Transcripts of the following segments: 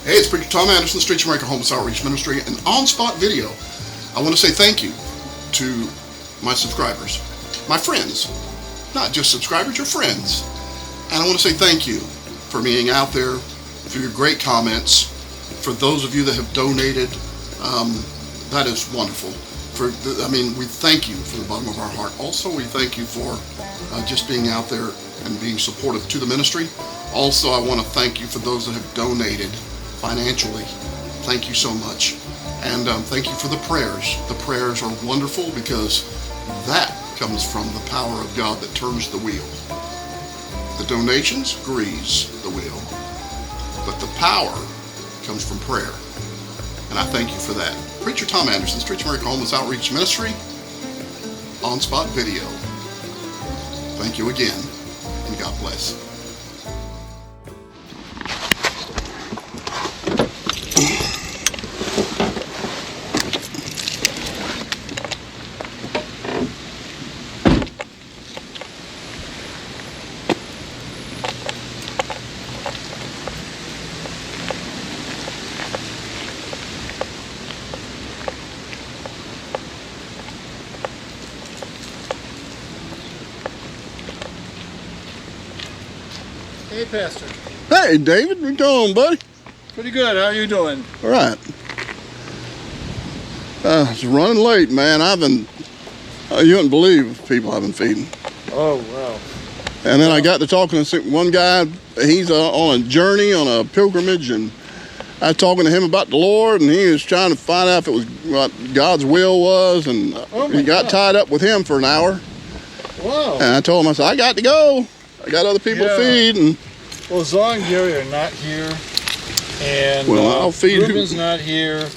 Hey, it's Preacher Tom Anderson, Streets of America Homeless Outreach Ministry, and On-Spot Video. I want to say thank you to my subscribers, my friends, not just subscribers, your friends. And I want to say thank you for being out there, for your great comments, for those of you that have donated. That is wonderful. We thank you from the bottom of our heart. Also, we thank you for just being out there and being supportive to the ministry. Also, I want to thank you for those that have donated financially. Thank you so much. And thank you for the prayers. The prayers are wonderful because that comes from the power of God that turns the wheel. The donations grease the wheel, but the power comes from prayer. And I thank you for that. Preacher Tom Anderson, Streets of America Homeless Outreach Ministry, On-Spot Video. Thank you again, and God bless. Hey, Pastor. Hey, David. What's going on, buddy? Pretty good. How are you doing? All right. It's running late, man. You wouldn't believe people I've been feeding. Oh, wow. And then I got to talking to one guy. He's on a journey, on a pilgrimage, and I was talking to him about the Lord, and he was trying to find out if it was what God's will was, and he got tied up with him for an hour. Wow. And I told him, I said, I got to go. I got other people to feed. And well, Zaw and Gary are not here, and I'll feed Ruben's not here.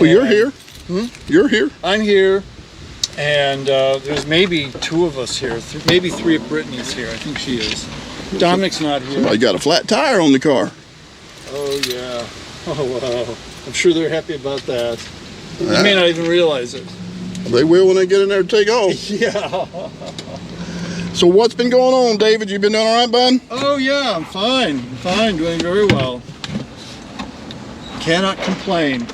Well, you're here. You're here. I'm here, and there's maybe two of us here. Maybe three if Brittany's here. I think she is. Dominic's not here. Somebody got a flat tire on the car. Oh, yeah. Oh, wow. I'm sure they're happy about that. You may not even realize it. They will when they get in there to take off. Yeah. So what's been going on, David? You been doing all right, bud? Oh, yeah, I'm fine. I'm fine, doing very well. Cannot complain.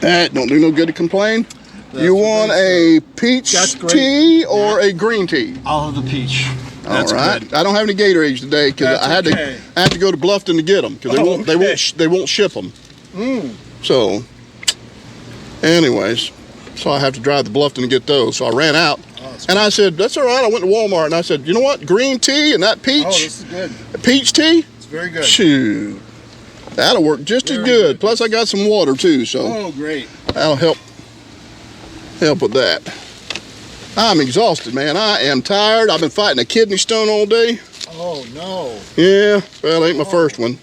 That don't do no good to complain. You want a peach tea or a green tea? I'll have the peach. That's all right. Good. I don't have any Gatorades today because I had to go to Bluffton to get them because they won't ship them. So, anyways, so I have to drive to Bluffton to get those. So I ran out. And I said, that's all right. I went to Walmart and I said, you know what? Green tea and that peach. Oh, this is good. Peach tea? It's very good. Shoot. That'll work just as good. Plus I got some water too, so. Oh, great. That'll help with that. I'm exhausted, man. I am tired. I've been fighting a kidney stone all day. Oh, no. Yeah, well, it ain't my first one.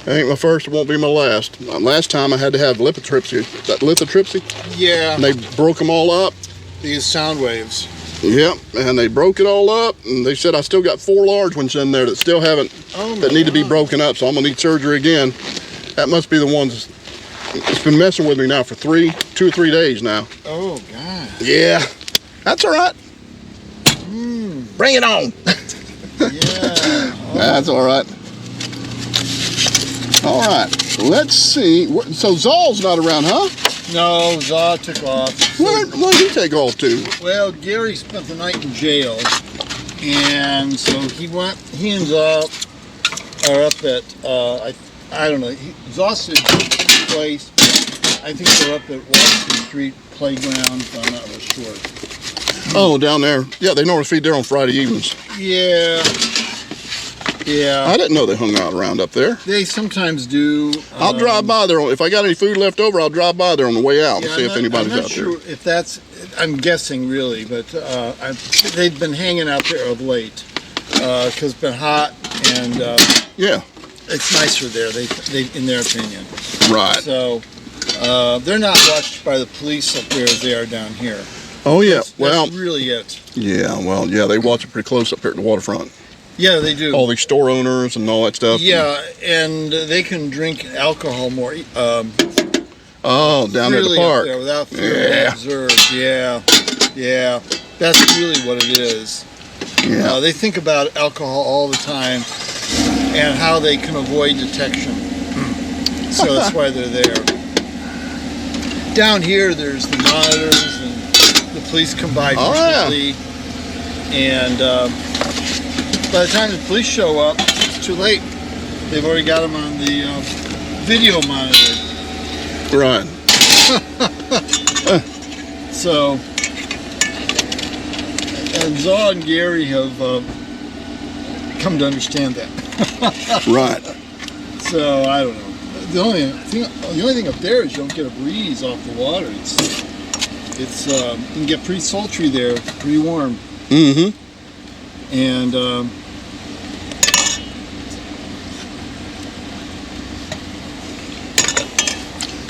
It ain't my first, it won't be my last. Last time I had to have lithotripsy. That lithotripsy? Yeah. And they broke them all up. These sound waves. Yep, and they broke it all up, and they said I still got 4 large ones in there that still haven't, that need to be broken up, so I'm gonna need surgery again. That must be the ones, it's been messing with me now for 2 or 3 days now. Oh, God. Yeah, that's all right. Bring it on. Yeah. Oh. That's all right. All right, let's see. So Zol's not around, huh? No, Zaw took off. Where did he take off to? Well, Gary spent the night in jail, and so he and Zaw are up at, I don't know, Zaw's at his place. I think they're up at Washington Street Playground, if I'm not real sure. Oh, down there. Yeah, they normally feed there on Friday evenings. Yeah. Yeah. I didn't know they hung out around up there. They sometimes do. I'll drive by there. If I got any food left over, I'll drive by there on the way out and see if anybody's out there. I'm not sure if that's, I'm guessing really, but they've been hanging out there of late because it's been hot and yeah, it's nicer there, they in their opinion. Right. So they're not watched by the police up there as they are down here. Oh, yeah. That's really it. Yeah, well, yeah, they watch it pretty close up here at the waterfront. Yeah, they do. All these store owners and all that stuff. Yeah, and they can drink alcohol more. Oh, down there at the park. Up there without fear of being observed. Yeah, yeah. That's really what it is. Yeah. They think about alcohol all the time and how they can avoid detection. So that's why they're there. Down here, there's the monitors, and the police come by frequently. And by the time the police show up, it's too late. They've already got them on the video monitor. Right. So, and Zaw and Gary have come to understand that. Right. So I don't know. The only thing up there is you don't get a breeze off the water. It's you can get pretty sultry there, pretty warm. Mm-hmm. And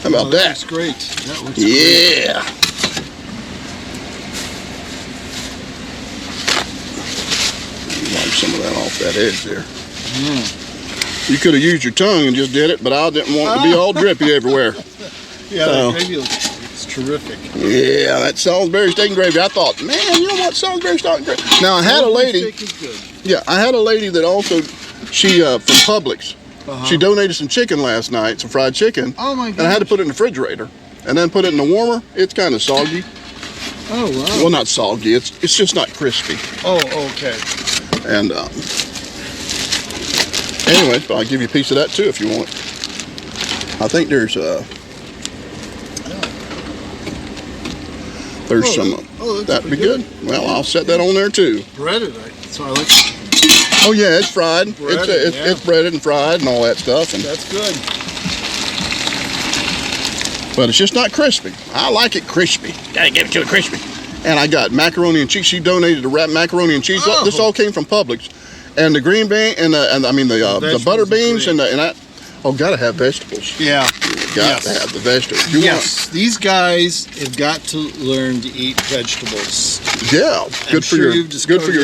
how about that? Looks great. That looks yeah. great. Wipe some of that off that edge there. Yeah. You could have used your tongue and just did it, but I didn't want it to be all drippy everywhere. Yeah, So, that gravy looks terrific. yeah, that Salisbury steak and gravy. I thought, man, you know what, Salisbury steak and gravy. Now I had a lady. Steak is good. Yeah, I had a lady that also, she from Publix. She donated some chicken last night, some fried chicken. Oh my And I had to put it in the refrigerator, and then put it in the warmer. It's kind of soggy. Oh wow. Well, not soggy. It's just not crispy. Oh, okay. And anyway, I'll give you a piece of that too if you want. I think there's some. That'd be good. Well, I'll set that on there too. Breaded, so I like. Oh yeah, it's fried. Breaded, It's breaded and fried and all that stuff. And that's good. but it's just not crispy. I like it crispy. Gotta give it to it crispy. And I got macaroni and cheese. She donated the wrapped macaroni and cheese. Oh. This all came from Publix. And the green bean and the butter beans and that. Oh, gotta have vegetables. Yeah. Gotta have the vegetables. These guys have got to learn to eat vegetables. Yeah, good for your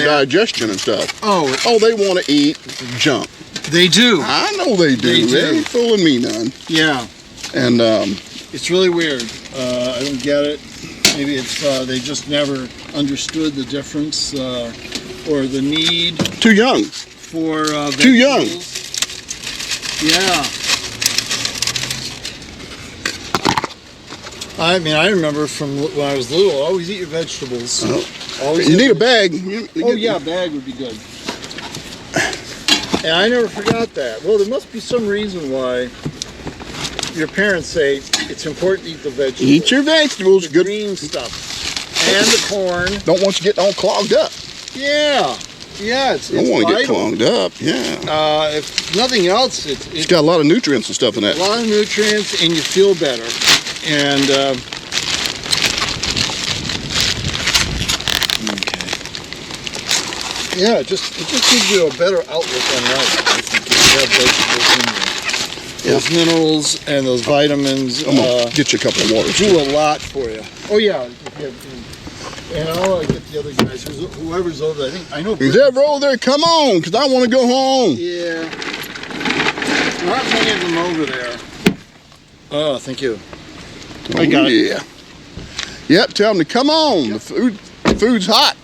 that. digestion and stuff. Oh, they want to eat junk. they do. I know they do. They ain't fooling me none. Yeah. And it's really weird. I don't get it. Maybe it's they just never understood the difference or the need. Too young. For vegetables. Too young. Yeah. I mean, I remember from when I was little, always eat your vegetables. Always. You need a bag. Yeah, a bag would be good. And I never forgot that. Well, there must be some reason why your parents say it's important to eat the vegetables. Eat your vegetables. The good green stuff. And the corn. Don't want you getting all clogged up. Yeah. Yeah, it's Don't want to get vital. clogged up. Yeah. If nothing else, It's got a lot of nutrients and stuff in that. a lot of nutrients, and you feel better. And okay. Yeah, it just gives you a better outlook on life. I think if you have vegetables in there. Those minerals and those vitamins I'm gonna get you a couple of waters. do a lot for you. Oh yeah. And I'll get the other guys, whoever's over there. I know. Who's ever over there, come on, because I want to go home. Yeah. Not many of them over there. Oh, thank you. I got it. Yeah. Yep, tell them to come on. Yep. The food's hot.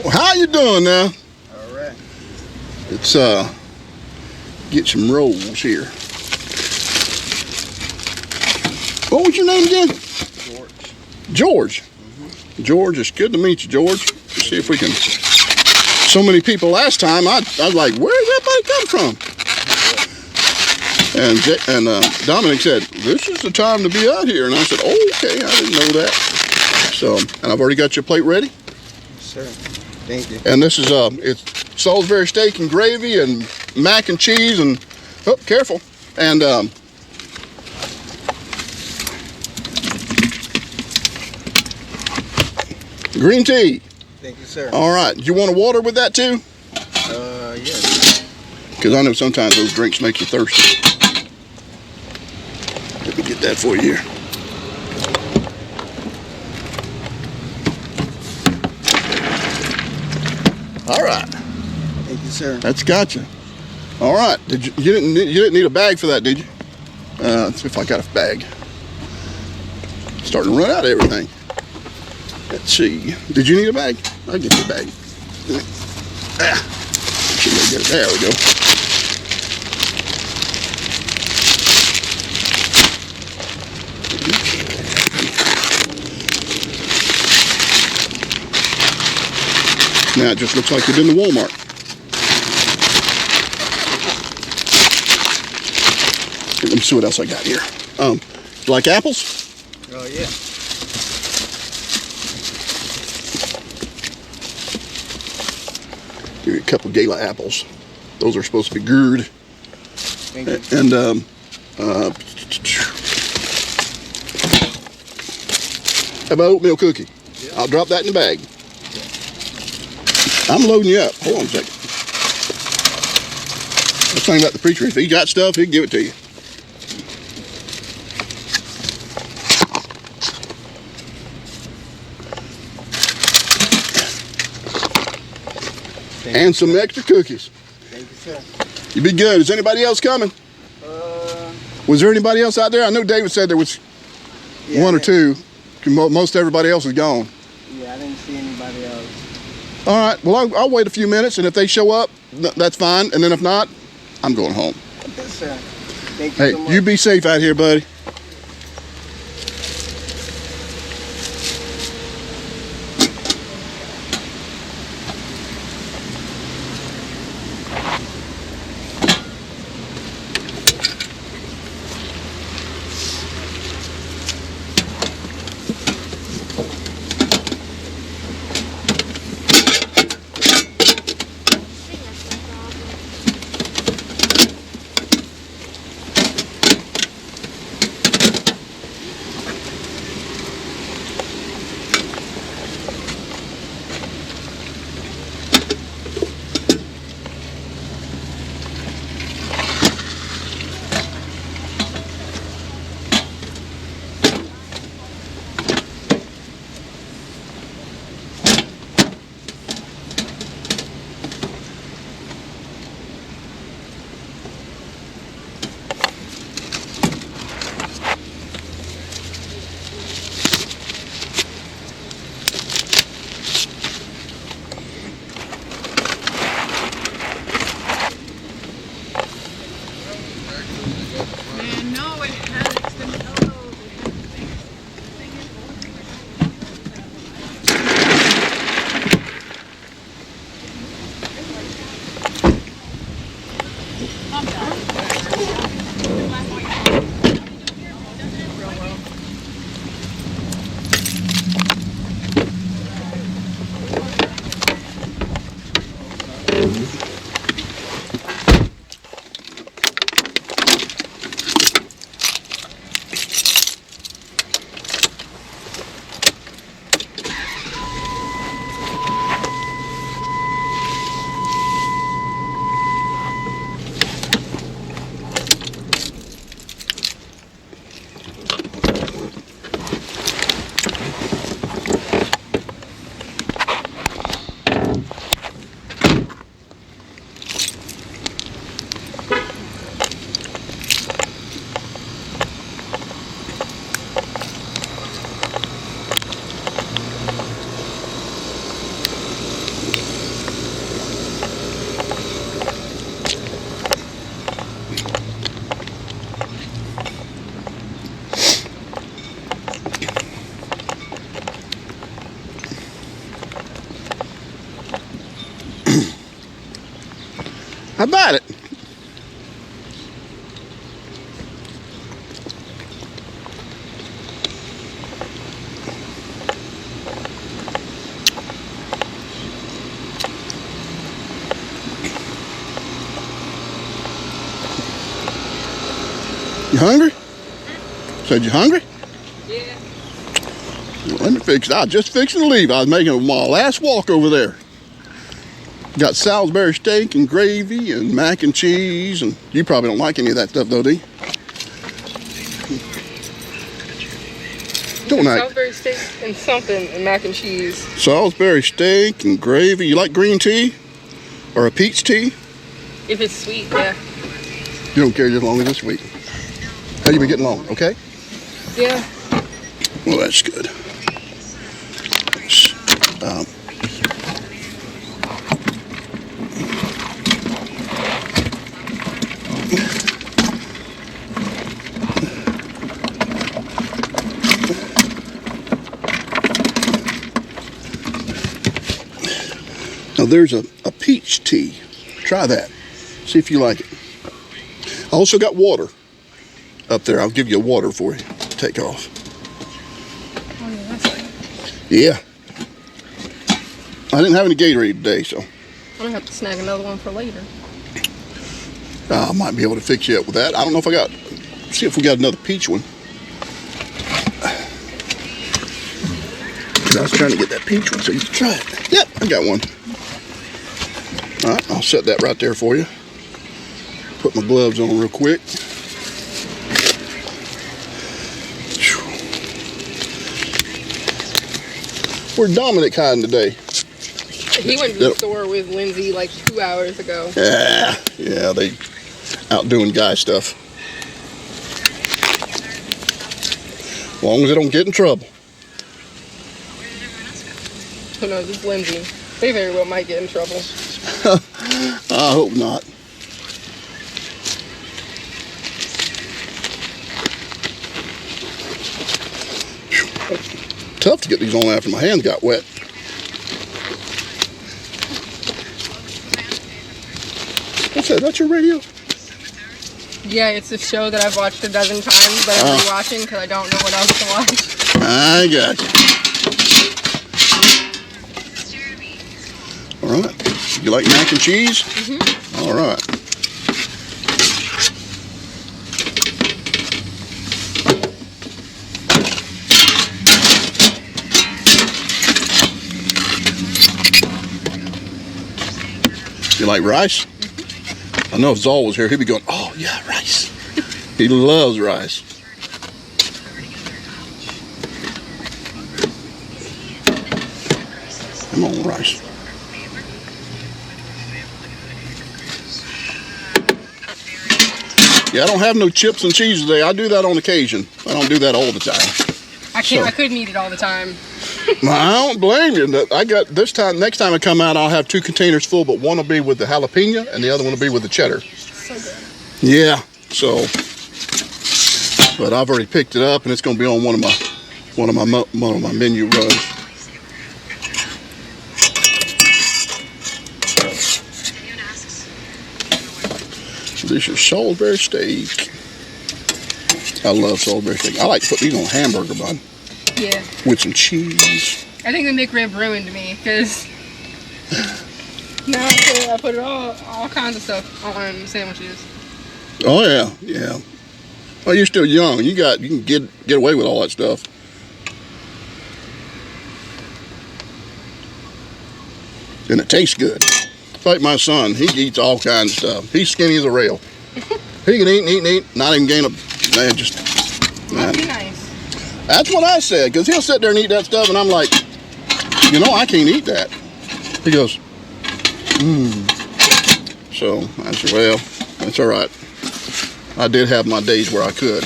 Well, how you doing now? All right. Let's get some rolls here. What was your name again? George. George. George, it's good to meet you, George. Let's see if we can. So many people last time, I was like, where did everybody come from? And Dominic said, this is the time to be out here. And I said, oh, okay, I didn't know that. So, and I've already got your plate ready. Yes, sir. Thank you. And this is it's Salisbury steak and gravy and mac and cheese and, oh, careful. And green tea. Thank you, sir. All right. Do you want a water with that too? Yes. Because I know sometimes those drinks make you thirsty. Let me get that for you here. All right. Thank you, sir. That's gotcha. All right. You didn't need a bag for that, did you? Let's see if I got a bag. Starting to run out of everything. Let's see. Did you need a bag? I'll get you a bag. Should maybe get it. There we go. Now it just looks like you've been to Walmart. Let me see what else I got here. You like apples? Oh, yeah. Give you a couple gala apples. Those are supposed to be gourd. Thank you. And how about oatmeal cookie? Yeah. I'll drop that in the bag. I'm loading you up. Hold on a second. Let's think about the preacher. If he got stuff, he'd give it to you. And some extra cookies. Thank you, sir. You be good. Is anybody else coming? Was there anybody else out there? I know David said there was one or two. Most everybody else is gone. Yeah, I didn't see anybody else. All right. Well, I'll wait a few minutes, and if they show up, that's fine. And then if not, I'm going home. Yes, sir. Thank you Hey, so much. you be safe out here, buddy. How about it? You hungry? Said you hungry? Yeah. Well, let me fix it. I was just fixing to leave. I was making my last walk over there. Got Salisbury steak and gravy and mac and cheese, and you probably don't like any of that stuff, though, do you? Don't I? Salisbury steak and something and mac and cheese. Salisbury steak and gravy. You like green tea or a peach tea? If it's sweet, yeah. You don't care as long as it's sweet. How you been getting along? Okay. Yeah. Well, that's good. Now there's a peach tea. Try that. See if you like it. I also got water up there. I'll give you a water for you. Take off. Oh, yeah, that's right. Yeah. I didn't have any Gatorade today, so I'm gonna have to snag another one for later. I might be able to fix you up with that. I don't know if I got. See if we got another peach one. I was trying to get that peach one so you can try it. Yep, I got one. All right, I'll set that right there for you. Put my gloves on real quick. Where's Dominic hiding today? He went to the store with Lindsay like 2 hours ago. Yeah, they out doing guy stuff. As long as they don't get in trouble. Who knows, it's Lindsay. They very well might get in trouble. I hope not. Tough to get these on after my hands got wet. What's that? That's your radio? Yeah, it's a show that I've watched a dozen times, but I'm rewatching because I don't know what else to watch. I got you. All right. You like mac and cheese? Mm-hmm. All right. You like rice? Mm-hmm. I know if Zoll was here, he'd be going, oh yeah, rice. He loves rice. Come on, rice. Yeah, I don't have no chips and cheese today. I do that on occasion. I don't do that all the time. I can't. I couldn't eat it all the time. I don't blame you. I got this time. Next time I come out, I'll have 2 containers full, but one will be with the jalapeno and the other one will be with the cheddar. So good. Yeah. So, but I've already picked it up, and it's going to be on one of my menu runs. This is Salisbury steak. I love Salisbury steak. I like to put these on a hamburger bun. Yeah. With some cheese. I think the McRib ruined me because now I put it all kinds of stuff on sandwiches. Oh yeah, yeah. Well, you're still young. You can get away with all that stuff. And it tastes good. Like my son, he eats all kinds of stuff. He's skinny as a rail. He can eat and eat and eat, not even gain a. Man, just. Man. That'd be nice. That's what I said, because he'll sit there and eat that stuff, and I'm like, you know, I can't eat that. He goes, So I said, well, that's all right. I did have my days where I could.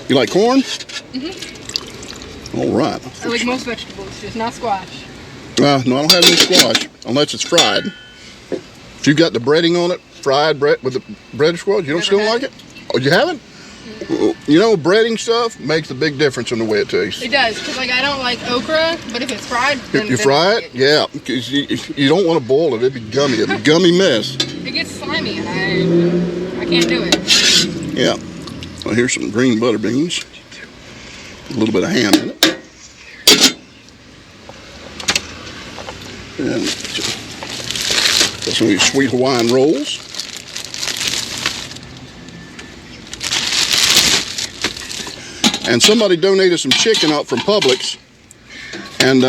You like corn? Mm-hmm. All right. I like most vegetables, just not squash. No, I don't have any squash, unless it's fried. If you got the breading on it, fried bread with the breaded squash, you don't still like it? Oh, you haven't? Mm-hmm. You know, breading stuff makes a big difference in the way it tastes. It does, because like I don't like okra, but if it's fried, then You fry it? Yeah, because you don't want to boil it. It'd be gummy. It'd be a gummy mess. It gets slimy, and I can't do it. Yeah. Well, here's some green butter beans. A little bit of ham in it. And got some of these sweet Hawaiian rolls. And somebody donated some chicken out from Publix. And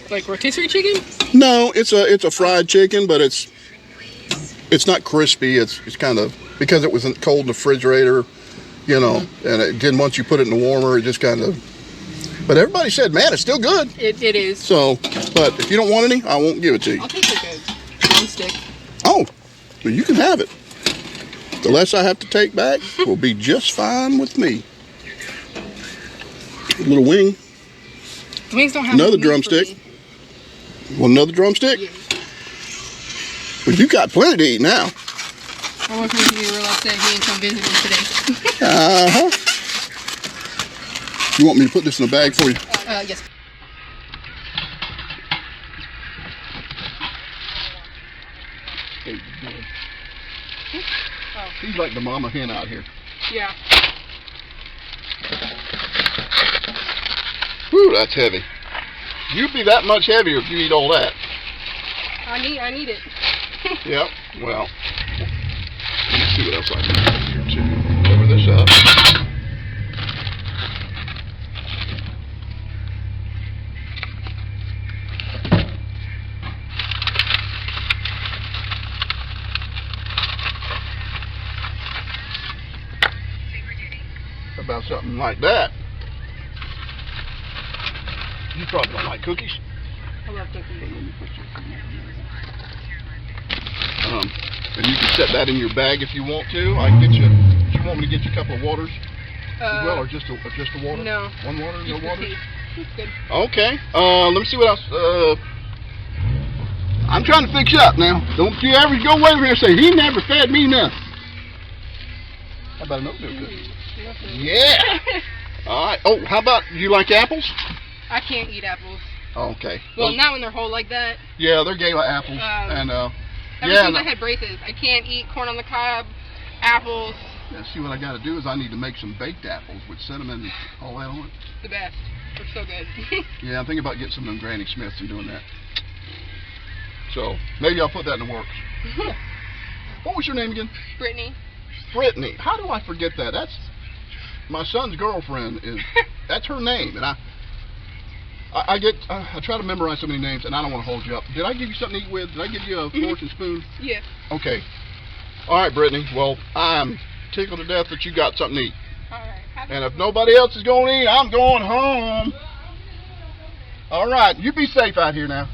Like rotisserie chicken? no, it's a fried chicken, but it's not crispy. It's kind of, because it was cold in the refrigerator, you know, and again, once you put it in the warmer, it just kind of, but everybody said, man, it's still good. It is. So, but if you don't want any, I won't give it to you. I'll take like a drumstick. Oh, well, you can have it. The less I have to take back will be just fine with me. A little wing. The wings don't have Another meat for drumstick. me. Want another drumstick? Yeah. Well, you got plenty to eat now. My boyfriend's gonna be real upset he didn't come visit me today. Uh-huh. You want me to put this in a bag for you? Yes. He's like the mama hen out here. Yeah. Whew, that's heavy. You'd be that much heavier if you eat all that. I need it. Yep. Well, let's see what else I can do here too. Cover this up. About something like that. You probably don't like cookies. I love cookies. And you can set that in your bag if you want to. I can get you. Do you want me to get you a couple of waters as well, or just a water? No. One water, no Just water. tea. It's good. Okay. Let me see what else. I'm trying to fix you up now. Don't you ever go away from here and say he never fed me nothing. How about an oatmeal cookie? Yeah. All right. Oh, how about, you like apples? I can't eat apples. Okay. Well, not when they're whole like that. Yeah, they're gala apples, and Ever yeah. since I had braces, I can't eat corn on the cob, apples. Yeah, see, what I got to do is I need to make some baked apples with cinnamon and all that on it. The best. They're so good. Yeah, I'm thinking about getting some of them Granny Smiths and doing that. So maybe I'll put that in the works. What was your name again? Brittany. Brittany. How do I forget that? That's my son's girlfriend. That's her name, and I try to memorize so many names, and I don't want to hold you up. Did I give you something to eat with? Did I give you a fork and spoon? Yeah. Okay. All right, Brittany. Well, I'm tickled to death that you got something to eat. All right. And if nobody else is going to eat, I'm going home. All right. You be safe out here now.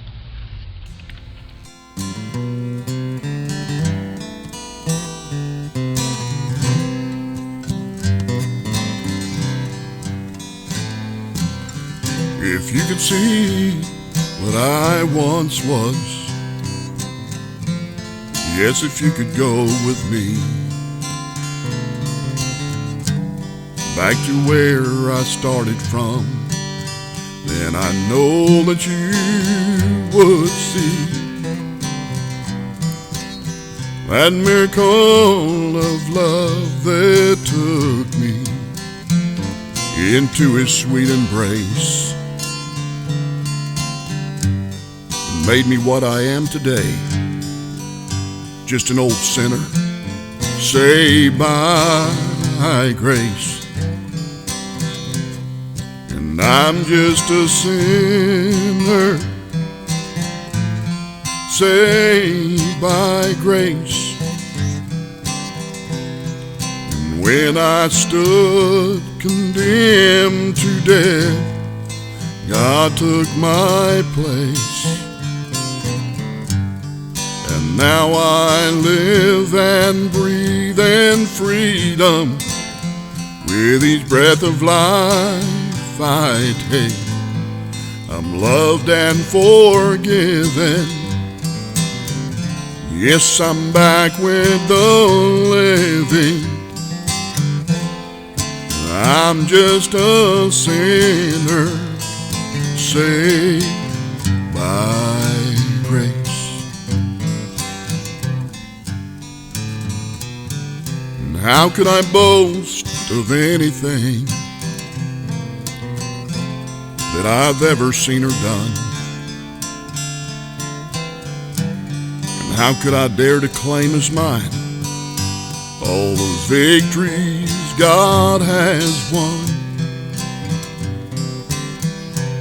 If you could see what I once was, yes, if you could go with me back to where I started from, then I know that you would see that miracle of love that took me into his sweet embrace, made me what I am today, just an old sinner saved by grace. And I'm just a sinner saved by grace. And when I stood condemned to death, God took my place. And now I live and breathe in freedom. With each breath of life I take, I'm loved and forgiven. Yes, I'm back with the living. I'm just a sinner saved by grace. And how could I boast of anything that I've ever seen or done? And how could I dare to claim as mine all those victories God has won?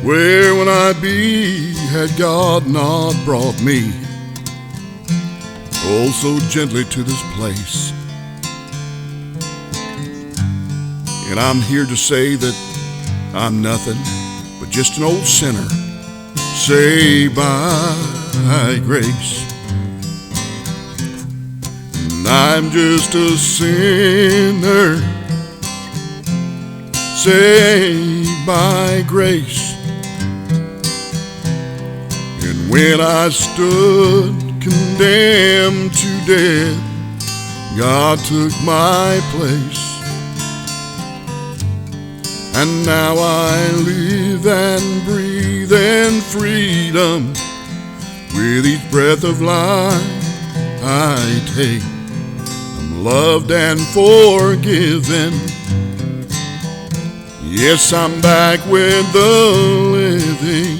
Where would I be had God not brought me oh so gently to this place? And I'm here to say that I'm nothing but just an old sinner saved by grace. And I'm just a sinner saved by grace. And when I stood condemned to death, God took my place. And now I live and breathe in freedom with each breath of life I take. I'm loved and forgiven. Yes, I'm back with the living,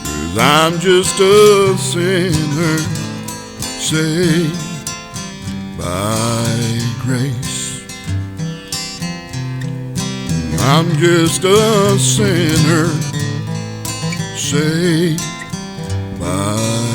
'cause I'm just a sinner saved by grace. I'm just a sinner saved by